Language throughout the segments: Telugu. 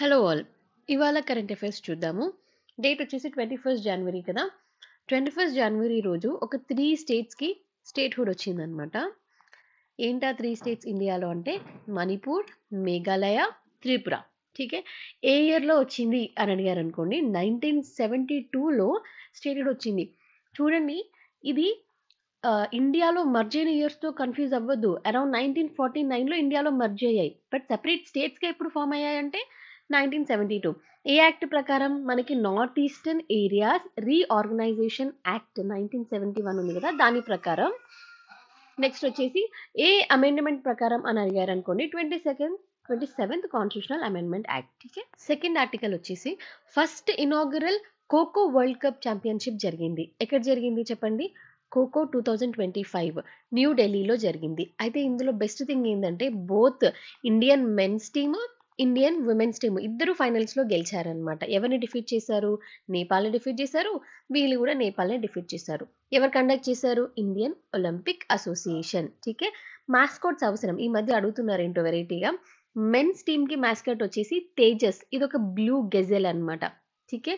Hello all. ఇవాళ కరెంట్ అఫైర్స్ చూద్దాము. డేట్ వచ్చేసి 21st జనవరి కదా. 21st జనవరి రోజు ఒక 3 స్టేట్స్కి స్టేట్హుడ్ వచ్చిందనమాట. ఏంటా 3 స్టేట్స్ ఇండియాలో అంటే మణిపూర్, మేఘాలయ, త్రిపుర. ఠీకే. ఏ ఇయర్లో వచ్చింది అని అడిగారు అనుకోండి, 1972లో స్టేట్హుడ్ వచ్చింది. చూడండి, ఇది ఇండియాలో మర్జ్ అయిన ఇయర్స్తో కన్ఫ్యూజ్ అవ్వద్దు. అరౌండ్ 1949లో ఇండియాలో మర్జ్ అయ్యాయి. బట్ సెపరేట్ స్టేట్స్గా ఎప్పుడు ఫామ్ అయ్యాయంటే 1972. ఏ యాక్ట్ ప్రకారం? మనకి north eastern areas reorganisation act 1971 ఉంది కదా, దాని ప్రకారం. నెక్స్ట్ వచ్చేసి ఏ అమెండ్మెంట్ ప్రకారం అని అడిగారు అనుకోండి, 27th కాన్స్టిట్యూషనల్ అమెండ్మెంట్ యాక్ట్. ఠీకే. సెకండ్ ఆర్టికల్ వచ్చేసి first inaugural kho kho world cup championship జరిగింది. ఎక్కడ జరిగింది చెప్పండి? ఖోఖో 2025 న్యూఢిల్లీలో జరిగింది. అయితే ఇందులో బెస్ట్ థింగ్ ఏంటంటే both Indian mens team, Indian womens team ఇద్దరు ఫైనల్స్లో గెలిచారనమాట. ఎవరిని డిఫీట్ చేశారు? నేపాల్ని డిఫీట్ చేశారు. వీళ్ళు కూడా నేపాల్ని డిఫీట్ చేశారు. ఎవరు కండక్ట్ చేశారు? Indian Olympic association. ఠీకే. మాస్కోట్స్ అవసరం. ఈ మధ్య అడుగుతున్నారు ఏంటో వెరైటీగా. మెన్స్ టీమ్కి మాస్కట్ వచ్చేసి తేజస్, ఇది ఒక బ్లూ గెజెల్ అనమాట. ఠీకే.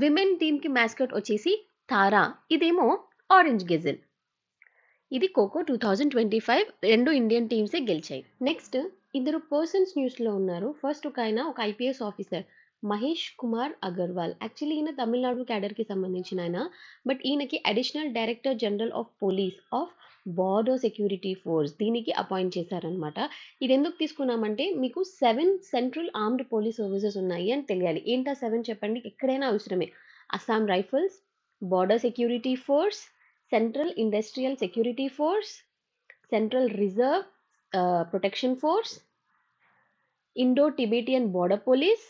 విమెన్ టీమ్కి మాస్కట్ వచ్చేసి తారా, ఇదేమో ఆరెంజ్ గెజెల్. ఇది ఖోఖో 2025 రెండు ఇండియన్ టీమ్సే గెలిచాయి. నెక్స్ట్ ఇద్దరు పర్సన్స్ న్యూస్లో ఉన్నారు. ఫస్ట్ ఒక IPS officer Mahesh Kumar Agarwal. Actually ఈయన తమిళనాడు క్యాడర్కి సంబంధించిన ఆయన. బట్ ఈయనకి additional director general of police of border security force దీనికి అపాయింట్ చేశారనమాట. ఇది ఎందుకు తీసుకున్నామంటే మీకు 7 సెంట్రల్ ఆర్మ్డ్ పోలీస్ సర్వీసెస్ ఉన్నాయి అని తెలియాలి. ఏంటా 7 చెప్పండి? ఎక్కడైనా అవసరమే. Assam rifles, border security force, central industrial security force, central reserve protection force, Indo Tibetan border police,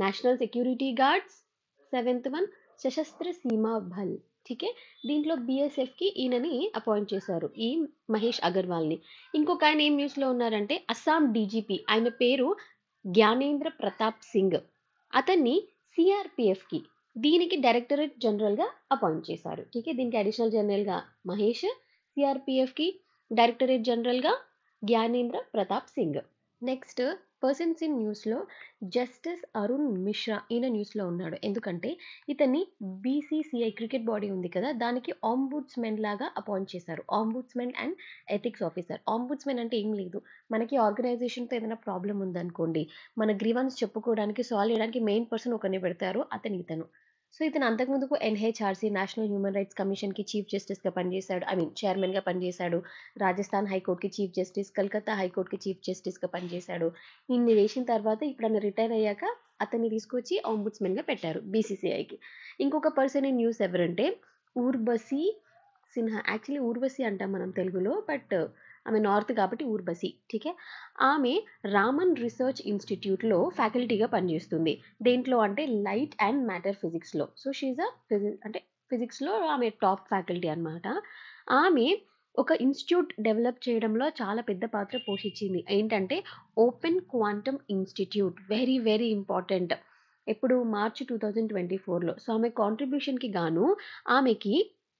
national security guards, 7th one Sashastra Seema బల్. ఠీకే. దీంట్లో బీఎస్ఎఫ్కి ఈయనని అపాయింట్ చేశారు, ఈ మహేష్ అగర్వాల్ని. ఇంకొక ఆయన ఏం న్యూస్లో ఉన్నారంటే అస్సాం డీజీపీ, ఆయన పేరు జ్ఞానేంద్ర ప్రతాప్ సింగ్. అతన్ని సిఆర్పిఎఫ్కి, దీనికి డైరెక్టరేట్ జనరల్గా అపాయింట్ చేశారు. ఠీకే. దీనికి అడిషనల్ జనరల్గా మహేష్, సిఆర్పిఎఫ్కి డైరెక్టరేట్ జనరల్గా Gyanendra Pratap Singh. Next persons in న్యూస్లో జస్టిస్ అరుణ్ మిశ్రా, ఈయన న్యూస్లో ఉన్నాడు. ఎందుకంటే ఇతన్ని బీసీసీఐ క్రికెట్ బాడీ ఉంది కదా, దానికి ఆంబుడ్స్మెన్ లాగా అపాయింట్ చేశారు. ఆంబుడ్స్మెన్ అండ్ ఎథిక్స్ ఆఫీసర్. ఆంబుడ్స్మెన్ అంటే ఏం లేదు, మనకి ఆర్గనైజేషన్తో ఏదైనా ప్రాబ్లం ఉందనుకోండి, మన గ్రీవెన్స్ చెప్పుకోవడానికి, సాల్వ్ చేయడానికి మెయిన్ పర్సన్ ఒకరిని పెడతారు, ఇతను. సో ఇతను అంతకుముందుకు ఎన్హెచ్ఆర్సీ నేషనల్ హ్యూమన్ రైట్స్ కమిషన్కి చీఫ్ జస్టిస్గా పనిచేశాడు, చైర్మన్గా పనిచేశాడు. రాజస్థాన్ హైకోర్టుకి చీఫ్ జస్టిస్, కలకత్తా హైకోర్టుకి చీఫ్ జస్టిస్గా పనిచేశాడు. ఇన్ని వేసిన తర్వాత ఇప్పుడు ఆయన రిటైర్ అయ్యాక అతన్ని తీసుకొచ్చి ఆంబుడ్స్మెన్గా పెట్టారు బీసీసీఐకి. ఇంకొక పర్సన్ ఇన్ న్యూస్ ఎవరంటే ఊర్వశి సిన్హా. యాక్చువల్లీ ఊర్వశి అంటాం మనం తెలుగులో, బట్ ఆమె నార్త్ కాబట్టి ఊర్వశి. ఠీకే. ఆమె రామన్ రీసెర్చ్ ఇన్స్టిట్యూట్లో ఫ్యాకల్టీగా పనిచేస్తుంది. దేంట్లో అంటే లైట్ అండ్ మ్యాటర్ ఫిజిక్స్లో. సో షీఈ్ అంటే ఫిజిక్స్లో ఆమె టాప్ ఫ్యాకల్టీ అనమాట. ఆమె ఒక ఇన్స్టిట్యూట్ డెవలప్ చేయడంలో చాలా పెద్ద పాత్ర పోషించింది. ఏంటంటే open quantum institute, very very important. ఎప్పుడు? మార్చి 2024లో. సో ఆమె కాంట్రిబ్యూషన్కి గాను ఆమెకి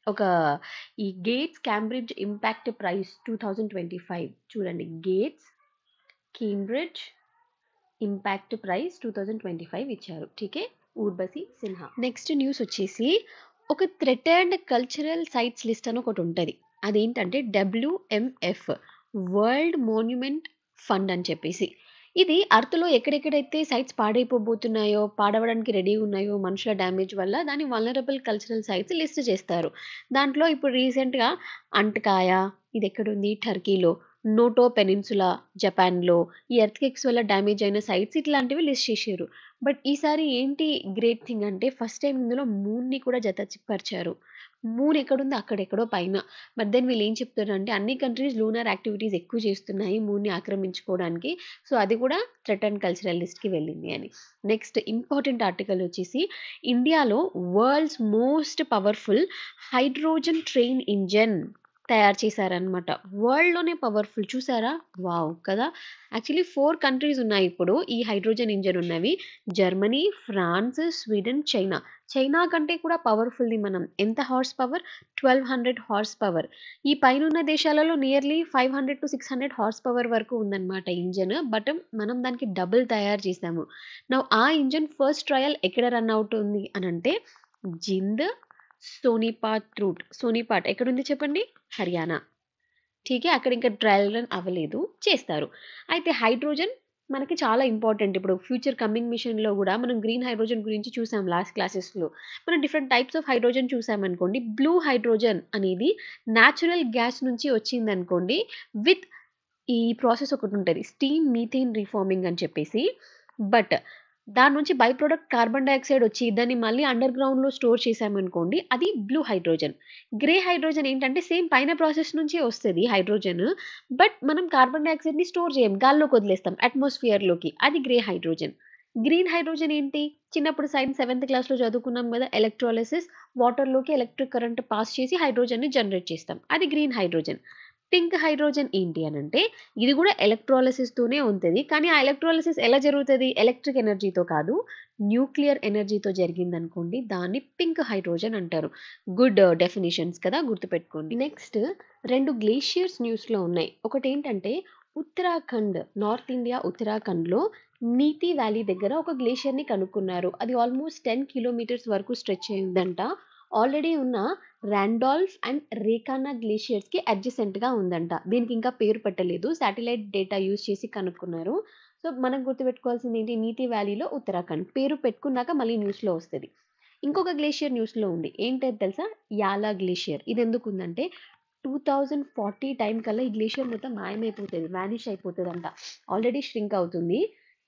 ఒక ఈ గేట్స్ క్యాంబ్రిడ్జ్ ఇంపాక్ట్ ప్రైజ్ 2025, చూడండి, గేట్స్ కేంబ్రిడ్జ్ ఇంపాక్ట్ ప్రైజ్ 2025 ఇచ్చారు. ఠీకే. ఊర్వశి సిన్హా. నెక్స్ట్ న్యూస్ వచ్చేసి ఒక థ్రెటెన్డ్ కల్చరల్ సైట్స్ లిస్ట్ అని ఒకటి ఉంటుంది. అదేంటంటే WMF, వరల్డ్ మాన్యుమెంట్ ఫండ్ అని చెప్పేసి. ఇది అర్త్లో ఎక్కడెక్కడైతే సైట్స్ పాడైపోబోతున్నాయో, పాడవడానికి రెడీ ఉన్నాయో మనుషుల డ్యామేజ్ వల్ల, దాని వల్నరబుల్ కల్చరల్ సైట్స్ లిస్ట్ చేస్తారు. దాంట్లో ఇప్పుడు రీసెంట్గా అంటకాయ, ఇది ఎక్కడుంది? టర్కీలో. నోటో పెనిన్సులా జపాన్లో. ఈ ఎర్త్క్వేక్స్ వల్ల డ్యామేజ్ అయిన సైట్స్ ఇట్లాంటివి లిస్ట్ చేశారు. బట్ ఈసారి ఏంటి గ్రేట్ థింగ్ అంటే ఫస్ట్ టైం ఇందులో మూన్ని కూడా జతపరిచారు. మూన్ ఎక్కడుంది? అక్కడెక్కడో పైన. బట్ దెన్ వీళ్ళు ఏం చెప్తారంటే అన్ని కంట్రీస్ లూనర్ యాక్టివిటీస్ ఎక్కువ చేస్తున్నాయి మూన్ని ఆక్రమించుకోవడానికి, సో అది కూడా థ్రెటన్ కల్చరల్ లిస్ట్కి వెళ్ళింది అని. నెక్స్ట్ ఇంపార్టెంట్ ఆర్టికల్ వచ్చేసి ఇండియాలో world's most powerful hydrogen train engine తయారు చేశారనమాట. వరల్డ్‌లోనే పవర్‌ఫుల్ చూసారా? వావ్! కదా! యాక్చువల్లీ 4 కంట్రీస్ ఉన్నాయి ఇప్పుడు ఈ హైడ్రోజన్ ఇంజిన్ ఉన్నవి. Germany, France, Sweden, China. China కంటే కూడా పవర్‌ఫుల్‌ది మనం. ఎంత హార్స్ పవర్? 1200 horse power. ఈ పైనున్న దేశాలలో నియర్లీ 500-600 హార్స్ పవర్ వరకు ఉందన్నమాట ఇంజిన్. బట్ మనం దానికి డబుల్ తయారు చేసాము. నౌ ఆ ఇంజిన్ ఫస్ట్ ట్రయల్ ఎక్కడ రన్ అవుతుంది అనంటే జింద్, సోనిపాట్ ఎక్కడుంది చెప్పండి? హర్యానా. ఠీకే అక్కడ ఇంకా ట్రయల్ రన్ అవ్వలేదు. చేస్తారు. అయితే హైడ్రోజన్ మనకి చాలా ఇంపార్టెంట్. ఇప్పుడు ఫ్యూచర్ కమింగ్ మిషన్‌లో గూడా మనం గ్రీన్ హైడ్రోజన్ గురించి చూసాం లాస్ట్ క్లాసెస్‌లో. మనం డిఫరెంట్ టైప్స్ ఆఫ్ హైడ్రోజన్ చూసామనుకోండి. బ్లూ హైడ్రోజన్ అనేది న్యాచురల్ గ్యాస్ నుంచి వచ్చిందనుకోండి. విత్ ఈ ప్రాసెస్ ఒకటుంటది. స్టీమ్ మీథేన్ రీఫార్మింగ్ అని చెప్పేసి. బట్ దాని నుంచి బై ప్రొడక్ట్ కార్బన్ డయాక్సైడ్ వచ్చి దాన్ని మళ్ళీ అండర్ గ్రౌండ్‌లో స్టోర్ చేశామనుకోండి. అది బ్లూ హైడ్రోజన్. గ్రే హైడ్రోజన్ ఏంటంటే సేమ్ పైన ప్రాసెస్ నుంచే వస్తది హైడ్రోజన్. బట్ మనం కార్బన్ డయాక్సైడ్‌ని స్టోర్ చేయం. గాల్లోకి వదిలేస్తాం అట్మాస్ఫియర్‌లోకి. అది గ్రే హైడ్రోజన్. గ్రీన్ హైడ్రోజన్ ఏంటి? చిన్నప్పుడు సైన్స్ 7థ్ క్లాస్‌లో చదువుకున్నాం కదా! ఎలక్ట్రోలిసిస్ వాటర్‌లోకి ఎలక్ట్రిక్ కరెంట్ పాస్ చేసి హైడ్రోజన్‌ని జనరేట్ చేస్తాం. అది గ్రీన్ హైడ్రోజన్. పింక్ హైడ్రోజన్ ఏంటి అనంటే ఇది కూడా ఎలక్ట్రాలిసిస్తోనే ఉంటది. కానీ ఆ ఎలక్ట్రాలిసిస్ ఎలా జరుగుతది? ఎలక్ట్రిక్ ఎనర్జీతో కాదు. న్యూక్లియర్ ఎనర్జీతో జరిగిందనుకోండి. దాన్ని పింక్ హైడ్రోజన్ అంటారు. గుడ్ డెఫినిషన్స్ కదా! గుర్తుపెట్టుకోండి. నెక్స్ట్ 2 గ్లేషియర్స్ న్యూస్‌లో ఉన్నాయి. ఒకటేంటంటే ఉత్తరాఖండ్, నార్త్ ఇండియా ఉత్తరాఖండ్‌లో నీతి వ్యాలీ దగ్గర ఒక గ్లేషియర్‌ని కనుక్కున్నారు. అది ఆల్మోస్ట్ 10 కిలోమీటర్స్ వరకు స్ట్రెచ్ అయ్యిందంట. ఆల్రెడీ ఉన్న రాండాల్ఫ్ అండ్ రేఖానా గ్లేషియర్స్‌కి అడ్జసెంట్‌గా ఉందంట. దీనికి ఇంకా పేరు పెట్టలేదు. శాటిలైట్ డేటా యూజ్ చేసి కనుక్కున్నారు. సో, మనం గుర్తుపెట్టుకోవాల్సింది ఏంటి? నీతి వ్యాలీలో ఉత్తరాఖండ్. పేరు పెట్టుకున్నాక మళ్ళీ న్యూస్‌లో వస్తది. ఇంకొక గ్లేషియర్ న్యూస్‌లో ఉంది. ఏంటది తెలుసా? యాలా గ్లేషియర్. ఇదెందుకుందంటే 2040 టైం కల్లా ఈ గ్లేషియర్ మొత్తం మాయమైపోతది. వానిష్ అయిపోతదంట. ఆల్రెడీ ష్రింక్ అవుతుంది.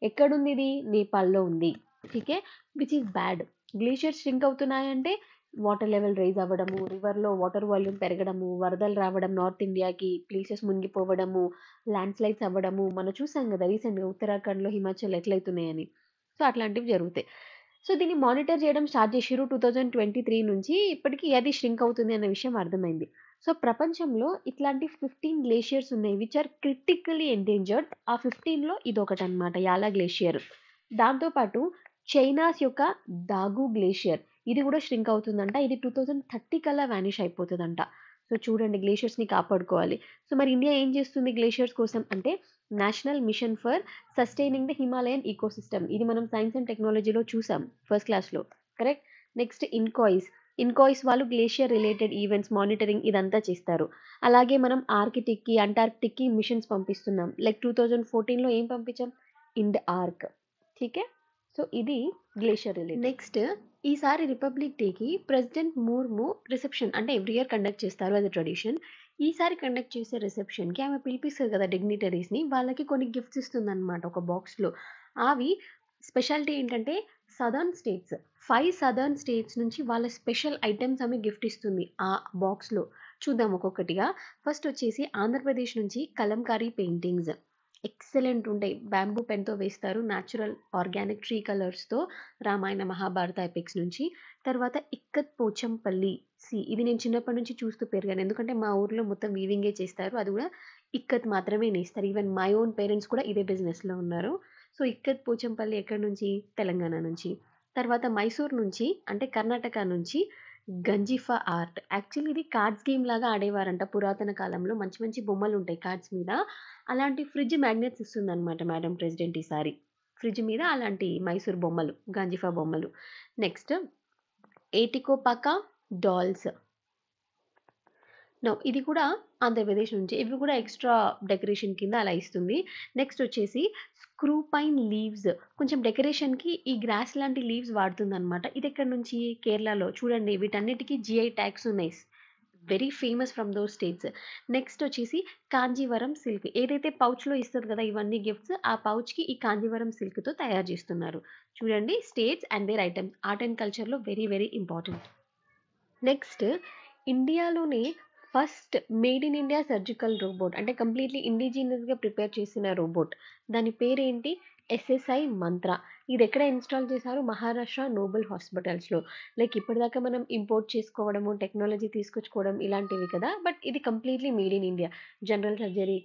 ఎక్కడుందిది? నేపాల్‌లో ఉంది. ఠీకే. Which is bad. Glaciers shrink అవుతున్నాయంటే వాటర్ లెవెల్ రైజ్ అవ్వడము, రివర్‌లో వాటర్ వాల్యూమ్ పెరగడము, వరదలు రావడం నార్త్ ఇండియాకి, ప్లేసెస్ మునిగిపోవడము, ల్యాండ్ స్లైడ్స్ అవ్వడము. మనం చూసాం గదా! రీసెంట్‌గా ఉత్తరాఖండ్‌లో, హిమాచల్ ఎట్లయితున్నాయని. సో, అట్లాంటివి జరుగుతాయి. సో, దీన్ని మానిటర్ చేయడం స్టార్ట్ చేషిర్రు 2023 నుంచి. ఇప్పటికి అది ష్రింక్ అవుతుంది అన్న విషయం అర్థమైంది. సో, ప్రపంచంలో ఇట్లాంటి 15 గ్లేషియర్స్ ఉన్నాయి. Which are critically endangered. ఆ 15లో ఇదొకటనమాట యాలా గ్లేషియర్. దాంతో పాటు చైనాస్ యొక్క దాగు గ్లేషియర్. ఇది కూడా ష్రింక్ అవుతుందంట. ఇది 2030 కల్లా వానిష్ అయిపోతదంట. సో, చూడండి గ్లేషియర్స్‌ని కాపాడుకోవాలి. సో, మరి ఇండియా ఏం చేస్తుంది గ్లేషియర్స్ కోసం అంటే national mission for sustaining the Himalayan ecosystem. ఇది మనం సైన్స్ అండ్ టెక్నాలజీలో చూసాం ఫస్ట్ క్లాస్‌లో. కరెక్ట్? నెక్స్ట్ ఇన్కాయిస్ వాళ్ళు గ్లేషియర్ రిలేటెడ్ ఈవెంట్స్ మానిటరింగ్ ఇదంతా చేస్తారు. అలాగే మనం ఆర్కిటిక్‌కి, అంటార్క్టిక్‌కి మిషన్స్ పంపిస్తున్నాం. లైక్ 2014లో ఏం పంపించాం? ఇండ్ ఆర్క్. ఠీకే. సో, ఇది గ్లేషియర్ రిలేటెడ్. నెక్స్ట్ ఈసారి రిపబ్లిక్ డేకి ప్రెసిడెంట్ ముర్ము రిసెప్షన్ అంటే ఎవ్రీ ఇయర్ కండక్ట్ చేస్తారు. అది ట్రెడిషన్. ఈసారి కండక్ట్ చేసే రిసెప్షన్‌కి ఆమె పిలిపిస్తది కదా డిగ్నిటరీస్‌ని. వాళ్ళకి కొన్ని గిఫ్ట్స్ ఇస్తుందన్నమాట ఒక బాక్స్‌లో. అవి స్పెషాలిటీ ఏంటంటే సదర్న్ స్టేట్స్ 5 సదర్న్ స్టేట్స్ నుంచి వాళ్ళ స్పెషల్ ఐటెమ్స్ ఆమె గిఫ్ట్ ఇస్తుంది ఆ బాక్స్‌లో. చూద్దాం ఒక్కొక్కటిగా. ఫస్ట్ వచ్చేసి ఆంధ్రప్రదేశ్ నుంచి కలంకారీ పెయింటింగ్స్. ఎక్సలెంట్ ఉంటాయి. బ్యాంబూ పెన్‌తో వేస్తారు. న్యాచురల్ ఆర్గానిక్ ట్రీ కలర్స్‌తో రామాయణ, మహాభారత ఎపిక్స్ నుంచి. తర్వాత ఇక్కత్ పోచంపల్లి. ఇది నేను చిన్నప్పటి నుంచి చూస్తూ పెరిగాను. ఎందుకంటే మా ఊర్లో మొత్తం వీవింగే చేస్తారు. అది కూడా ఇక్కత్ మాత్రమే నేస్తారు. ఈవెన్ మై ఓన్ పేరెంట్స్ కూడా ఇదే బిజినెస్‌లో ఉన్నారు. సో, ఇక్కత్ పోచంపల్లి ఎక్కడి నుంచి? తెలంగాణ నుంచి. తర్వాత మైసూర్ నుంచి అంటే కర్ణాటక నుంచి గంజిఫా ఆర్ట్. యాక్చువల్లీ ఇది కార్డ్స్ గేమ్ లాగా ఆడేవారంట పురాతన కాలంలో. మంచి మంచి బొమ్మలుంటాయి కార్డ్స్ మీద. అలాంటి ఫ్రిడ్జ్ మ్యాగ్నెట్స్ ఇస్తుందనమాట మేడం ప్రెసిడెంట్ ఈసారి. ఫ్రిడ్జ్ మీద అలాంటి మైసూర్ బొమ్మలు, గంజిఫా బొమ్మలు. Next ఏటికోపాకా dolls. నౌ ఇది కూడా ఆంధ్రప్రదేశ్ నుంచి. ఇవి కూడా ఎక్స్‌ట్రా డెకరేషన్ కింద అలా ఇస్తుంది. నెక్స్ట్ వచ్చేసి స్క్రూ పైన్ లీవ్స్. కొంచెం డెకరేషన్‌కి ఈ గ్రాస్ లాంటి లీవ్స్ వాడుతుందనమాట. ఇదెక్కడి నుంచి? కేరళలో. చూడండి వీటన్నిటికి జీఐ ట్యాగ్స్ ఉన్నాయి. Very famous from those states. Next వచ్చేసి కాంజీవరం సిల్క్. ఏదైతే పౌచ్‌లో ఇస్తది కదా ఇవన్నీ గిఫ్ట్స్, ఆ పౌచ్‌కి ఈ కాంజీవరం సిల్క్‌తో తయారు చేస్తున్నారు. చూడండి states and their items. Art and కల్చర్‌లో వెరీ వెరీ ఇంపార్టెంట్. నెక్స్ట్ ఇండియాలోనే first made in India surgical robot అంటే కంప్లీట్లీ ఇండిజినియస్‌గా ప్రిపేర్ చేసిన రోబోట్. దాని పేరేంటి? ఎస్ఎస్ఐ మంత్ర. ఇది ఎక్కడ ఇన్‌స్టాల్ చేశారు? మహారాష్ట్ర నోబెల్ హాస్పిటల్స్‌లో. లైక్ ఇప్పటిదాకా మనం ఇంపోర్ట్ చేసుకోవడము, టెక్నాలజీ తీసుకొచ్చుకోవడం ఇలాంటివి కదా! బట్ ఇది completely made in India. General surgery,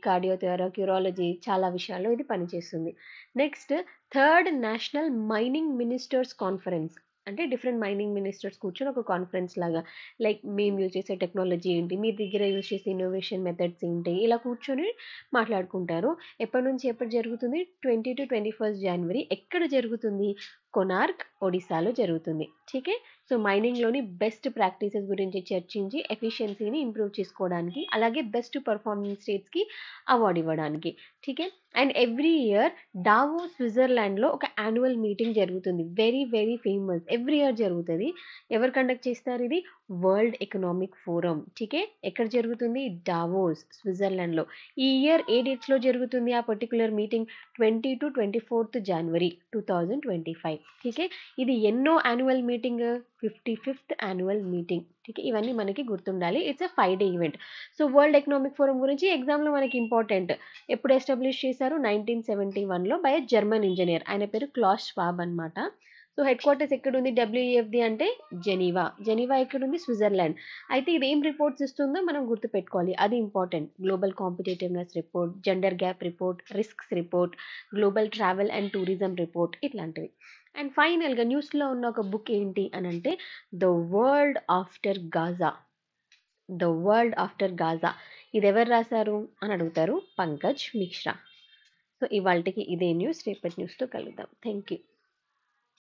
urology చాలా విషయాల్లో ఇది పనిచేస్తుంది. Next third national mining ministers conference. అంటే డిఫరెంట్ మైనింగ్ మినిస్టర్స్ కూర్చొని ఒక కాన్ఫరెన్స్ లాగా. లైక్ మేము యూజ్ చేసే టెక్నాలజీ ఏంటి? మీ దగ్గర యూజ్ చేసే ఇన్నోవేషన్ మెథడ్స్ ఏంటి? ఇలా కూర్చొని మాట్లాడుకుంటారు. ఎప్పటి నుంచి ఎప్పుడు జరుగుతుంది? 20-21 జనవరి. ఎక్కడ జరుగుతుంది? కొనార్క్, ఒడిశాలో జరుగుతుంది. ఠీకే. సో మైనింగ్‌లోని బెస్ట్ ప్రాక్టీసెస్ గురించి చర్చించి ఎఫిషియన్సీని ఇంప్రూవ్ చేసుకోవడానికి, అలాగే బెస్ట్ పెర్ఫార్మింగ్ స్టేట్స్‌కి అవార్డ్ ఇవ్వడానికి. ఠీకే. అండ్ ఎవ్రీ ఇయర్ డావోస్ స్విట్జర్లాండ్‌లో ఒక యాన్యువల్ మీటింగ్ జరుగుతుంది. Very very famous. Every year జరుగుతది. ఎవరు కండక్ట్ చేస్తారు ఇది? World economic forum. ఠీకే. ఎక్కడ జరుగుతుంది? డావోస్ స్విట్జర్లాండ్‌లో. ఈ ఇయర్ ఏ డేట్స్‌లో జరుగుతుంది ఆ పర్టిక్యులర్ మీటింగ్? 20-24 జనవరి 2025. ఠీకే. ఇది ఎన్నో annual meeting? 55th annual meeting. ఠీకే. ఇవన్నీ మనకి గుర్తుండాలి. It's a 5 day event. So world economic forum గురించి ఎగ్జామ్‌లో మనకి ఇంపార్టెంట్. ఎప్పుడు ఎస్టాబ్లిష్ చేశారు? 1971లో బై ఎ జర్మన్ ఇంజినీర్. ఆయన పేరు క్లాస్ ష్వాబ్ అన్నమాట. సో హెడ్ క్వార్టర్స్ ఎక్కడుంది డబ్ల్యూఈఎఫ్‌ది అంటే జెనీవా. జెనీవా ఎక్కడుంది? స్విట్జర్లాండ్. అయితే ఇది ఏం రిపోర్ట్స్ ఇస్తుందో మనం గుర్తుపెట్టుకోవాలి. అది important. Global competitiveness report, gender gap report, risks report, global travel and tourism report ఇట్లాంటివి. అండ్ ఫైనల్‌గా న్యూస్‌లో ఉన్న ఒక బుక్ ఏంటి అనంటే 'the world after Gaza'. 'The world after Gaza' ఇది ఎవరు రాసారు అని అడుగుతారు. పంకజ్ మిశ్రా. సో ఇవాల్టికి ఇదే న్యూస్. రేపటి న్యూస్‌తో కలుద్దాం. Thank you.